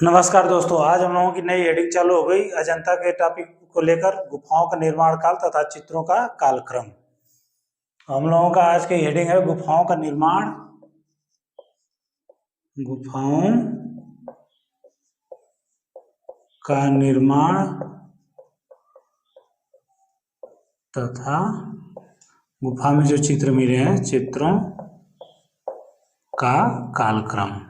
नमस्कार दोस्तों, आज हम लोगों की नई हेडिंग चालू हो गई अजंता के टॉपिक को लेकर गुफाओं का निर्माण काल तथा चित्रों का कालक्रम। हम लोगों का आज की हेडिंग है गुफाओं का निर्माण, गुफाओं का निर्माण तथा गुफा में जो चित्र मिले हैं चित्रों का कालक्रम।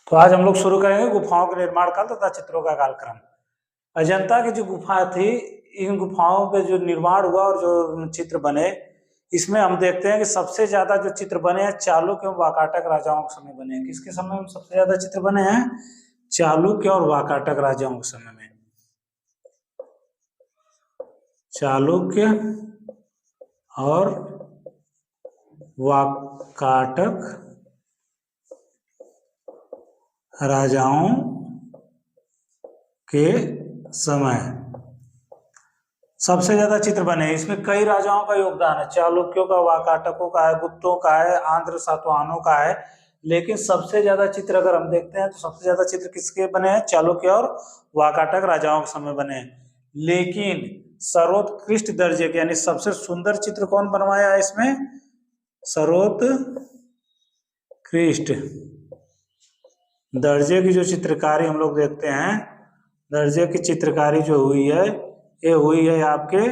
तो आज हम लोग शुरू करेंगे गुफाओं के निर्माण काल तथा चित्रों का कालक्रम। अजंता की जो गुफा थी, इन गुफाओं पे जो निर्माण हुआ और जो चित्र बने, इसमें हम देखते हैं कि सबसे ज्यादा जो चित्र बने हैं चालुक्य और वाकाटक राजाओं के समय बने हैं। किसके समय में सबसे ज्यादा चित्र बने हैं? चालुक्य और वाकाटक राजाओं के समय में। चालुक्य और वाकाटक राजाओं के समय सबसे ज्यादा चित्र बने। इसमें कई राजाओं का योगदान है, चालुक्यों का, वाकाटकों का है, गुप्तों का है, आंध्र सातवाहनों का है, लेकिन सबसे ज्यादा चित्र अगर हम देखते हैं तो सबसे ज्यादा चित्र किसके बने हैं? चालुक्य और वाकाटक राजाओं के समय बने हैं। लेकिन सर्वोत्कृष्ट दर्जे के यानी सबसे सुंदर चित्र कौन बनवाया है इसमें? सर्वोत्कृष्ट दर्जे की जो चित्रकारी हम लोग देखते हैं, दर्जे की चित्रकारी जो हुई है ये हुई है आपके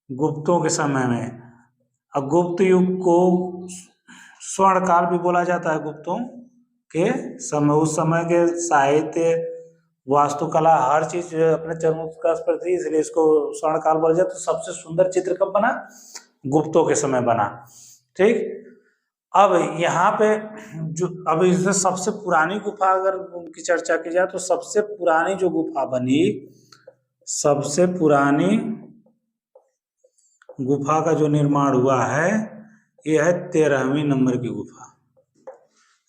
गुप्तों के समय में। अब गुप्त युग को स्वर्ण काल भी बोला जाता है गुप्तों के समय। उस समय के साहित्य, वास्तुकला, हर चीज अपने चरमोत्कर्ष पर थी, इसलिए इसको स्वर्ण काल बोला जाता है। तो सबसे सुंदर चित्र कब बना? गुप्तों के समय बना। ठीक, अब यहाँ पे जो अब इसमें सबसे पुरानी गुफा अगर उनकी चर्चा की जाए तो सबसे पुरानी जो गुफा बनी, सबसे पुरानी गुफा का जो निर्माण हुआ है यह है 13वीं नंबर की गुफा।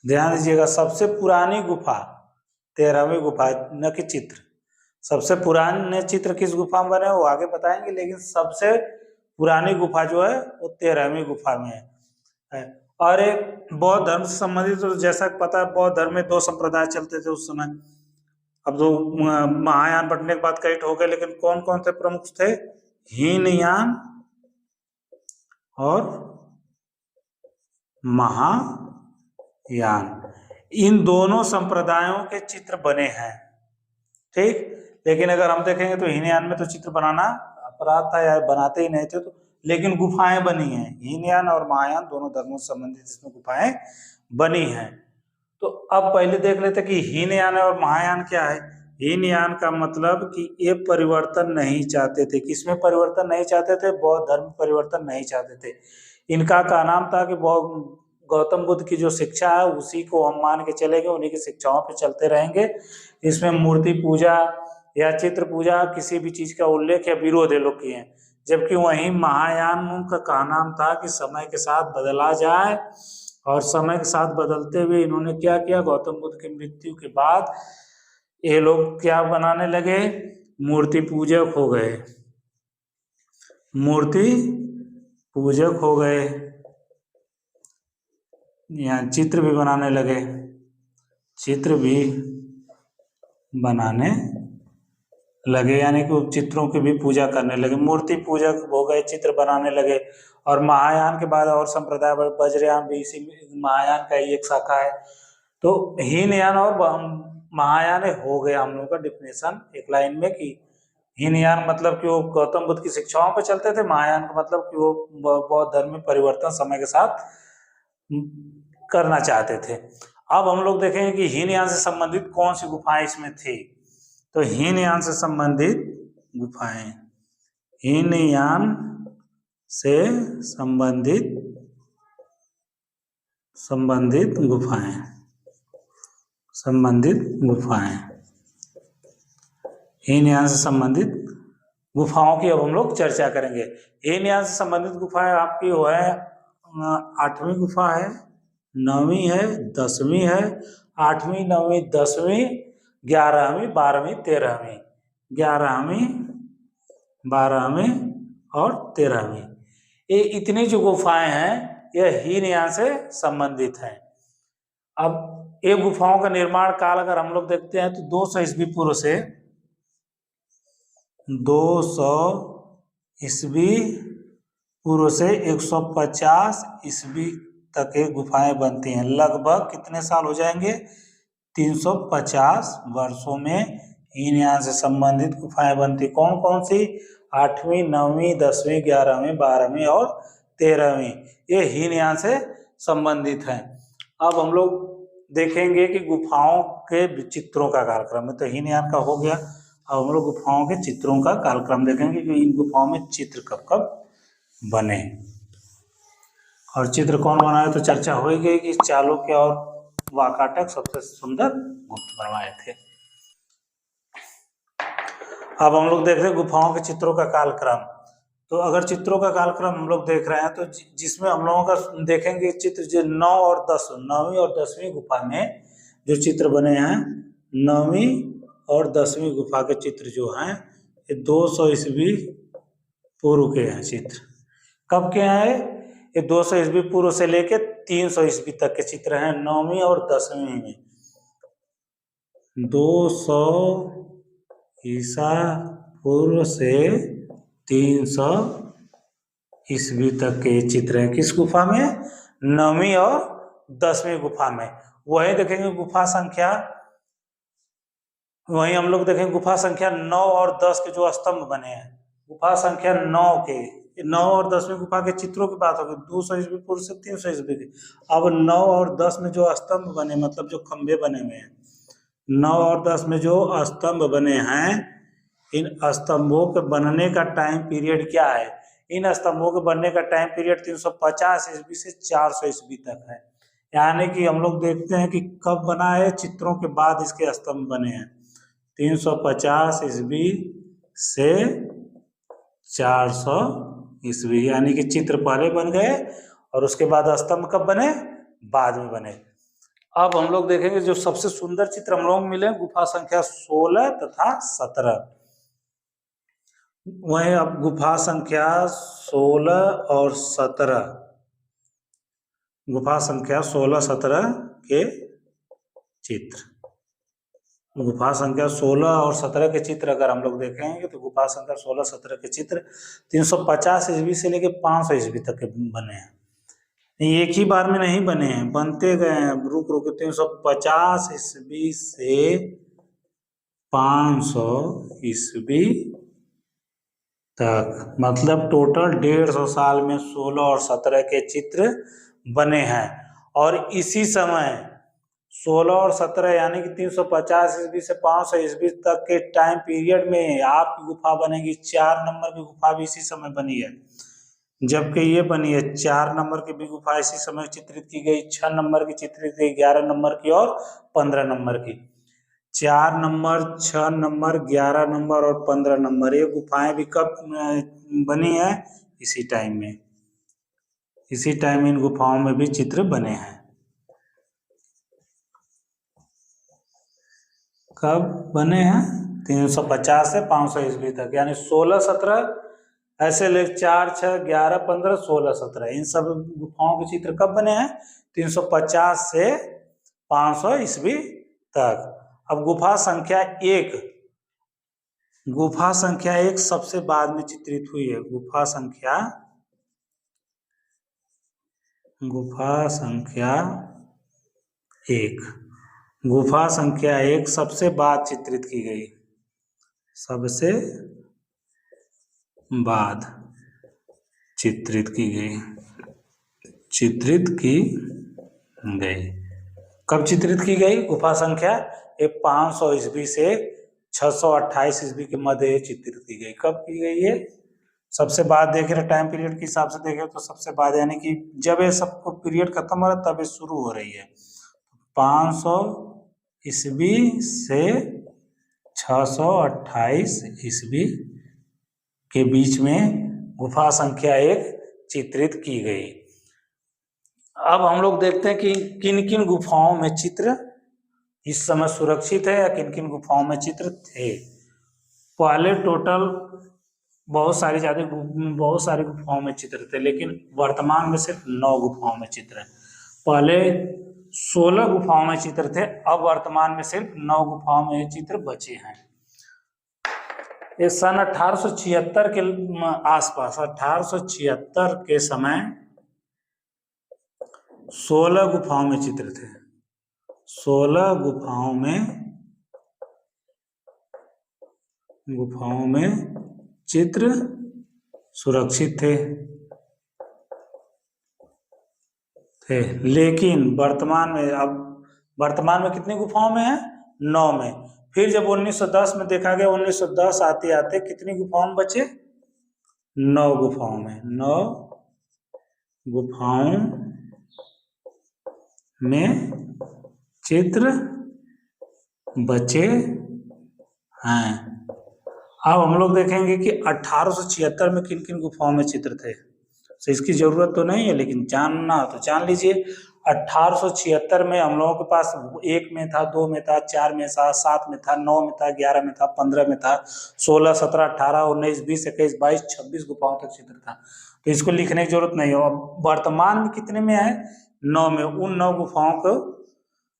ध्यान दीजिएगा, सबसे पुरानी गुफा 13वीं गुफा, न कि चित्र। सबसे पुराने चित्र किस गुफा में बने वो आगे बताएंगे, लेकिन सबसे पुरानी गुफा जो है वो 13वीं गुफा में है। और एक बौद्ध धर्म से संबंधित, तो जैसा पता है बौद्ध धर्म में दो संप्रदाय चलते थे उस समय। अब तो महायान बंटने के बाद कई हो गए, लेकिन कौन कौन थे प्रमुख थे? हीनयान और महायान। इन दोनों संप्रदायों के चित्र बने हैं। ठीक, लेकिन अगर हम देखेंगे तो हीनयान में तो चित्र बनाना अपराध था या बनाते ही नहीं थे, तो लेकिन गुफाएं बनी हैं। हीनयान और महायान दोनों धर्मों से संबंधित इसमें गुफाएं बनी हैं। तो अब पहले देख लेते कि हीनयान और महायान क्या है। हीनयान का मतलब कि ये परिवर्तन नहीं चाहते थे। किसमें परिवर्तन नहीं चाहते थे? बौद्ध धर्म परिवर्तन नहीं चाहते थे। इनका का नाम था कि गौतम बुद्ध की जो शिक्षा है उसी को हम मान के चलेंगे, उन्हीं की शिक्षाओं पे चलते रहेंगे। इसमें मूर्ति पूजा या चित्र पूजा किसी भी चीज का उल्लेख या विरोध ये लोग किए हैं। जबकि वहीं महायान का नाम था कि समय के साथ बदला जाए, और समय के साथ बदलते हुए इन्होंने क्या किया? गौतम बुद्ध की मृत्यु के बाद ये लोग क्या बनाने लगे? मूर्ति पूजक हो गए, मूर्ति पूजक हो गए, यहाँ चित्र भी बनाने लगे, चित्र भी बनाने लगे, यानी कि चित्रों की भी पूजा करने लगे, मूर्ति पूजक हो गए, चित्र बनाने लगे। और महायान के बाद और संप्रदाय वज्रयान भी इसी महायान का ही एक शाखा है। तो हीनयान और महायान हो गया हम लोगों का डिफिनेशन एक लाइन में कि हीनयान मतलब कि वो गौतम बुद्ध की शिक्षाओं पर चलते थे, महायान का मतलब कि वो बौद्ध धर्म में परिवर्तन समय के साथ करना चाहते थे। अब हम लोग देखेंगे कि हीनयान से संबंधित कौन सी गुफाएं इसमें थी। तो हीनयान से संबंधित गुफाएं, हीनयान से संबंधित गुफाएं, हीनयान से संबंधित गुफाओं की अब हम लोग चर्चा करेंगे। हीनयान से संबंधित गुफाएं आपकी वो है 8वीं गुफा है, 9वीं है, 10वीं है, 8वीं, 9वीं, 10वीं, 11वीं, 12वीं, 13वीं, 11वीं, 12वीं और 13वीं। ये इतनी जो गुफाएं हैं ये हीनयान से संबंधित हैं। अब ये गुफाओं का निर्माण काल अगर हम लोग देखते हैं तो 200 ईस्वी पूर्व से 200 ईस्वी पूर्व से 150 ईस्वी तक ये गुफाएं बनती हैं। लगभग कितने साल हो जाएंगे? 350 वर्षों में हीनयान से संबंधित गुफाएं बनती। कौन कौन सी? 8वीं, 9वीं, 10वीं, 11वीं, 12वीं और 13वीं, ये हीनयान से संबंधित हैं। अब हम लोग देखेंगे कि गुफाओं के चित्रों का कालक्रम है, तो हीनयान का हो गया। अब हम लोग गुफाओं के चित्रों का कालक्रम देखेंगे कि इन गुफाओं में चित्र कब कब बने और चित्र कौन बनाए। तो चर्चा हो ही गई कि चालुक्य और वाकाटक सबसे सुंदर गुप्त बनवाए थे। अब हम लोग देख रहे हैं गुफाओं के चित्रों का कालक्रम। तो अगर चित्रों का कालक्रम हम लोग देख रहे हैं तो जिसमें हम लोगों का देखेंगे चित्र जो 9 और 10, 9वीं और 10वीं गुफा में जो चित्र बने हैं, 9वीं और 10वीं गुफा के चित्र जो हैं ये 200 ईस्वी पूर्व के हैं चित्र। कब के हैं? ये 200 ईस्वी पूर्व से लेके 300 ईस्वी तक के चित्र हैं 9वीं और 10वीं में। 200 ईसा पूर्व से 300 ईस्वी तक के चित्र हैं। किस गुफा में? 9वीं और 10वीं गुफा में। वही देखेंगे गुफा संख्या, वही हम लोग देखेंगे गुफा संख्या 9 और 10 के जो स्तंभ बने हैं। गुफा संख्या 9 के 9 और 10वीं गुफा के चित्रों की बात होगी 200 ईस्वी पूर्व से 300 ईस्वी की। अब 9 और 10 में जो स्तंभ बने, मतलब जो खंभे बने हुए हैं, 9 और 10 में जो स्तंभ बने हैं, इन स्तंभों के बनने का टाइम पीरियड क्या है? इन स्तंभों के बनने का टाइम पीरियड 350 ईस्वी से 400 ईस्वी तक है। यानी कि हम लोग देखते हैं कि कब बना है, चित्रों के बाद इसके स्तंभ बने हैं। 350 ईस्वी से 400 ईस्वी, यानी कि चित्र पहले बन गए और उसके बाद स्तंभ कब बने? बाद में बने। अब हम लोग देखेंगे जो सबसे सुंदर चित्र हम लोग मिले गुफा संख्या 16 तथा 17। वही अब गुफा संख्या 16 और 17, गुफा संख्या 16, 17 के चित्र, गुफा संख्या 16 और 17 के चित्र अगर हम लोग देखेंगे तो गुफा संख्या 16, 17 के चित्र 350 ईस्वी से लेकर 500 ईस्वी तक के बने हैं। एक ही बार में नहीं बने हैं, बनते गए हैं, रुक रुक 350 ईस्वी से 500 ईस्वी तक, मतलब टोटल 150 साल में 16 और 17 के चित्र बने हैं। और इसी समय 16 और 17 यानी कि 350 ईस्वी से 500 ईस्वी तक के टाइम पीरियड में आपकी गुफा बनेगी। 4 नंबर की गुफा भी इसी समय बनी है, जबकि ये बनी है 4 नंबर की भी गुफा इसी समय चित्रित की गई, 6 नंबर की चित्रित की, 11 नंबर की और 15 नंबर की। 4 नंबर, 6 नंबर, 11 नंबर और 15 नंबर, ये गुफाएं भी कब बनी है? इसी टाइम में, इसी टाइम इन गुफाओं में भी चित्र बने हैं। कब बने हैं? 350 से 500 ईस्वी तक, यानी 16, 17 ऐसे ले 4, 6, 11, 15, 16, 17 इन सब गुफाओं के चित्र कब बने हैं? 350 से 500 ईस्वी तक। अब गुफा संख्या 1, गुफा संख्या 1 सबसे बाद में चित्रित हुई है। गुफा संख्या 1, गुफा संख्या 1 सबसे बाद चित्रित की गई, सबसे बाद चित्रित की गई, चित्रित की गई। कब चित्रित की गई? गुफा संख्या 500 ईस्वी से 628 ईस्वी के मध्य चित्रित की गई। कब की गई है? सबसे बाद देख रहे टाइम पीरियड के हिसाब से देखें तो सबसे बाद, यानी कि जब ये सबको पीरियड खत्म हो रहा है तब ये शुरू हो रही है। 500 ईस्वी से 628 ईस्वी के बीच में गुफा संख्या 1 चित्रित की गई। अब हम लोग देखते हैं कि किन किन गुफाओं में चित्र इस समय सुरक्षित है या किन किन गुफाओं में चित्र थे। पहले टोटल बहुत सारी गुफाओं में चित्र थे, लेकिन वर्तमान में सिर्फ 9 गुफाओं में चित्र है। पहले 16 गुफाओं में चित्र थे, अब वर्तमान में सिर्फ 9 गुफाओं में ये चित्र बचे हैं। ये सन 1876 के आसपास, 1876 के समय 16 गुफाओं में चित्र थे। 16 गुफाओं में चित्र सुरक्षित थे। लेकिन वर्तमान में कितनी गुफाओं में है? 9 में। फिर जब 1910 में देखा गया, 1910 आते आते कितनी गुफाओं में बचे? 9 गुफाओं में। 9 गुफाओं में चित्र बचे हैं। अब हम लोग देखेंगे कि 1876 में किन किन गुफाओं में चित्र थे। तो इसकी जरूरत तो नहीं है, लेकिन जानना तो जान लीजिए। 1876 में हम लोगों के पास 1 में था, 2 में था, 4 में था, 7 में था, 9 में था, 11 में था, 15 में था, 16, 17, 18, 19, 20, 21, 22, 26 गुफाओं तक चित्र था। तो इसको लिखने की जरूरत नहीं है। अब वर्तमान में कितने में है? 9 में। उन 9 गुफाओं को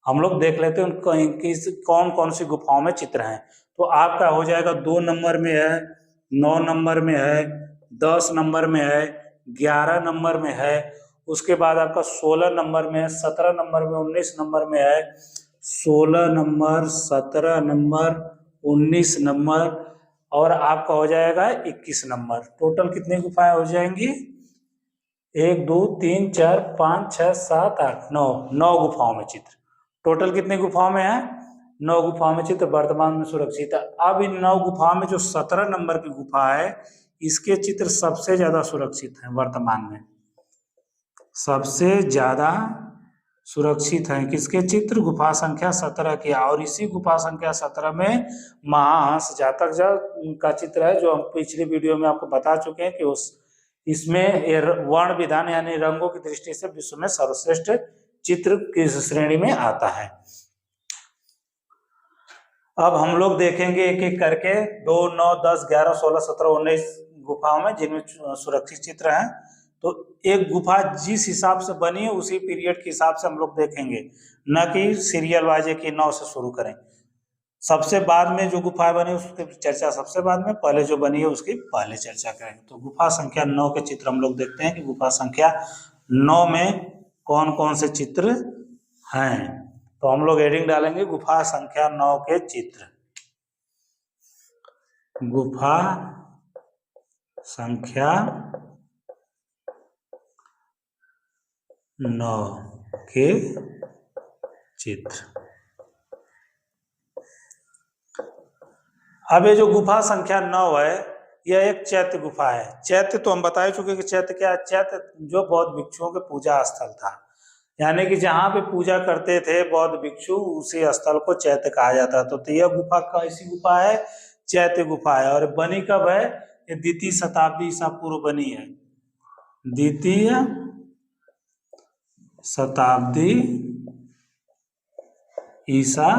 हम लोग देख लेते हैं, कौन कौन सी गुफाओं में चित्र हैं। तो आपका हो जाएगा 2 नंबर में है, 9 नंबर में है, 10 नंबर में है, 11 नंबर में है, उसके बाद आपका 16 नंबर में है, 17 नंबर में, 19 नंबर में है, 16 नंबर, 17 नंबर, 19 नंबर, और आपका हो जाएगा 21 नंबर। टोटल कितनी गुफाएं हो जाएंगी? 1, 2, 3, 4, 5, 6, 7, 8, 9। 9 गुफाओं में चित्र। टोटल कितनी गुफाओं में है? 9 गुफाओं में चित्र वर्तमान में सुरक्षित है। अब इन 9 गुफाओं में जो 17 नंबर की गुफा है, इसके चित्र सबसे ज्यादा सुरक्षित हैं। वर्तमान में सबसे ज्यादा सुरक्षित हैं किसके चित्र? गुफा संख्या 17 की। और इसी गुफा संख्या 17 में महाहंस जातक का चित्र है, जो हम पिछले वीडियो में आपको बता चुके हैं कि इसमें वर्ण विधान यानी रंगों की दृष्टि से विश्व में सर्वश्रेष्ठ चित्र किस श्रेणी में आता है। अब हम लोग देखेंगे एक एक करके 2, 9, 10, 11, 16, 17, 19 गुफाओं में जिनमें सुरक्षित चित्र हैं। तो एक गुफा जिस हिसाब से बनी है उसी पीरियड के हिसाब से हम लोग देखेंगे, न कि सीरियल वाइज की 9 से शुरू करें। सबसे बाद में जो गुफा बनी उसकी चर्चा सबसे बाद में, पहले जो बनी है उसकी पहले चर्चा करेंगे। तो गुफा संख्या 9 के चित्र हम लोग देखते हैं कि गुफा संख्या 9 में कौन कौन से चित्र हैं। तो हम लोग हेडिंग डालेंगे गुफा संख्या 9 के चित्र। गुफा संख्या 9 के चित्र। अब ये जो गुफा संख्या 9 है, यह एक चैत्य गुफा है। चैत्य तो हम बता चुके कि चैत्य क्या है। चैत्य जो बौद्ध भिक्षुओं के पूजा स्थल था, यानी कि जहाँ पे पूजा करते थे बौद्ध भिक्षु, उसी स्थल को चैत्य कहा जाता था। तो यह गुफा कैसी गुफा है? चैत्य गुफा है। और बनी कब है? ये द्वितीय शताब्दी ईसा पूर्व बनी है। द्वितीय शताब्दी ईसा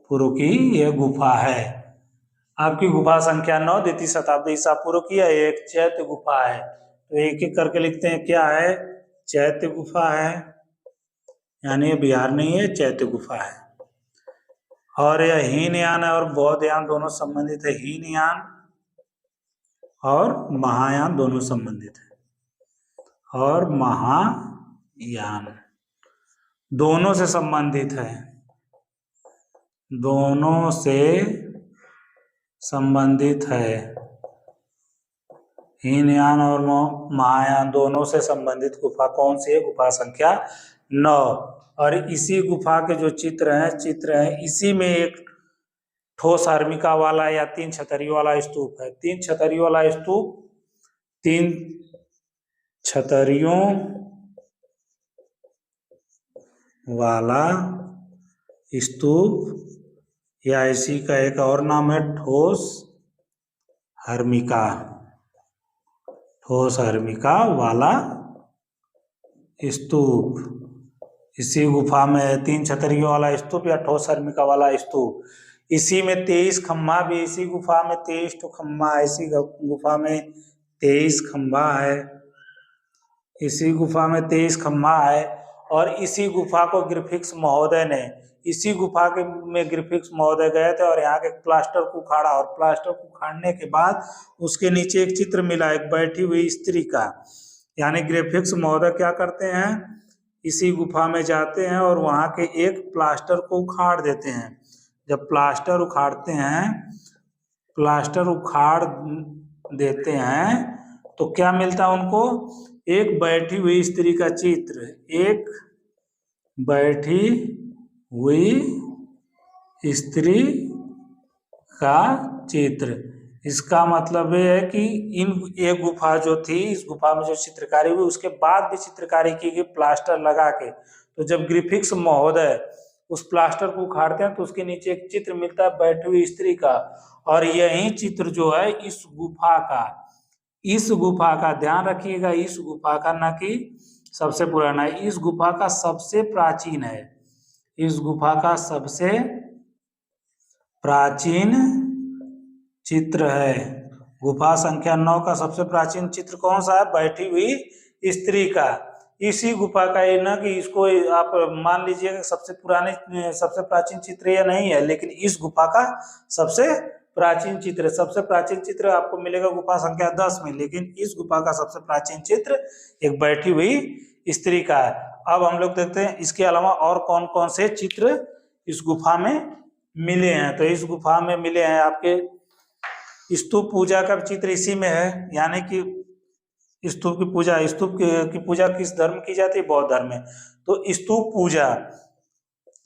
पूर्व की यह गुफा है। आपकी गुफा संख्या 9 द्वितीय शताब्दी ईसा पूर्व की है, एक चैत्य गुफा है। तो एक एक करके लिखते हैं। क्या है? चैत्य गुफा है, यानी ये बिहार नहीं है, चैत्य गुफा है। और यह हीनयान और बौद्धयान दोनों संबंधित है। हीनयान और महायान दोनों संबंधित है, और महायान दोनों से संबंधित है। दोनों से संबंधित है। हीनयान और महायान दोनों से संबंधित गुफा कौन सी है? गुफा संख्या 9। और इसी गुफा के जो चित्र हैं, इसी में एक ठोस अर्मिका वाला या 3 छतरियों वाला स्तूप है। 3 छतरियों वाला स्तूप, 3 छतरियों वाला स्तूप, या इसी का एक और नाम है ठोस हर्मिका। ठोस हर्मिका वाला स्तूप इसी गुफा में है। 3 छतरियों वाला स्तूप या ठोस हर्मिका वाला स्तूप। इसी में 23 खम्भा भी, इसी गुफा में 23 तो खम्भा है। इसी गुफा में 23 खम्भा है। इसी गुफा में 23 खम्भा है। और इसी गुफा को ग्रिफिथ्स महोदय ने, इसी गुफा के में ग्रिफिथ्स महोदय गए थे और यहाँ के प्लास्टर को उखाड़ा, और प्लास्टर को उखाड़ने के बाद उसके नीचे एक चित्र मिला, एक बैठी हुई स्त्री का। यानी ग्रिफिथ्स महोदय क्या करते हैं, इसी गुफा में जाते हैं और वहाँ के एक प्लास्टर को उखाड़ देते हैं। जब प्लास्टर उखाड़ते हैं, प्लास्टर उखाड़ देते हैं तो क्या मिलता है उनको, एक बैठी हुई स्त्री का चित्र, एक बैठी हुई स्त्री का चित्र। इसका मतलब ये है कि ये गुफा जो थी, इस गुफा में जो चित्रकारी हुई उसके बाद भी चित्रकारी की गई प्लास्टर लगा के। तो जब ग्रिफिथ्स महोदय उस प्लास्टर को उखाड़ते हैं तो उसके नीचे एक चित्र मिलता है बैठी हुई स्त्री का, और यही चित्र जो है इस गुफा का ध्यान रखिएगा, इस गुफा का, न कि सबसे पुराना, इस गुफा का सबसे प्राचीन है, इस गुफा का सबसे प्राचीन चित्र है। गुफा संख्या 9 का सबसे प्राचीन चित्र कौन सा है, बैठी हुई स्त्री का। इसी गुफा का, ये ना कि इसको आप मान लीजिएगा सबसे प्राचीन चित्र या नहीं है, लेकिन इस गुफा का सबसे प्राचीन चित्र, सबसे प्राचीन चित्र आपको मिलेगा गुफा संख्या 10 में, लेकिन इस गुफा का सबसे प्राचीन चित्र एक बैठी हुई स्त्री का है। अब हम लोग देखते हैं इसके अलावा और कौन कौन से चित्र इस गुफा में मिले हैं। तो इस गुफा में मिले हैं आपके स्तूप पूजा का चित्र इसी में है, यानी कि स्तूप की पूजा किस धर्म की जाती है, बौद्ध धर्म में। तो स्तूप पूजा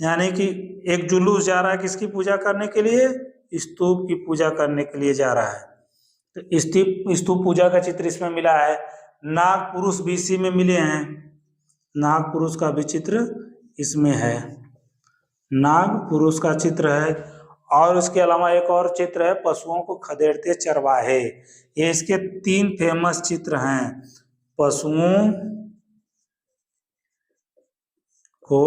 यानी कि एक जुलूस जा रहा है किसकी पूजा करने के लिए, स्तूप की पूजा करने के लिए जा रहा है। तो स्तूप पूजा का चित्र इसमें मिला है। नाग पुरुष भी इसी में मिले हैं, नाग पुरुष का भी चित्र इसमें है, नाग पुरुष का चित्र है। और उसके अलावा एक और चित्र है, पशुओं को खदेड़ते चरवाहे। ये इसके 3 फेमस चित्र हैं, पशुओं को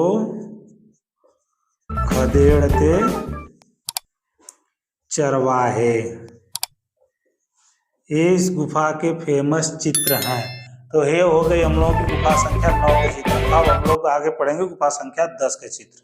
खदेड़ते चरवाहे, ये इस गुफा के फेमस चित्र हैं। तो ये हो गई हम लोगों की गुफा संख्या 9 के चित्र। अब हम लोग आगे पढ़ेंगे गुफा संख्या 10 के चित्र।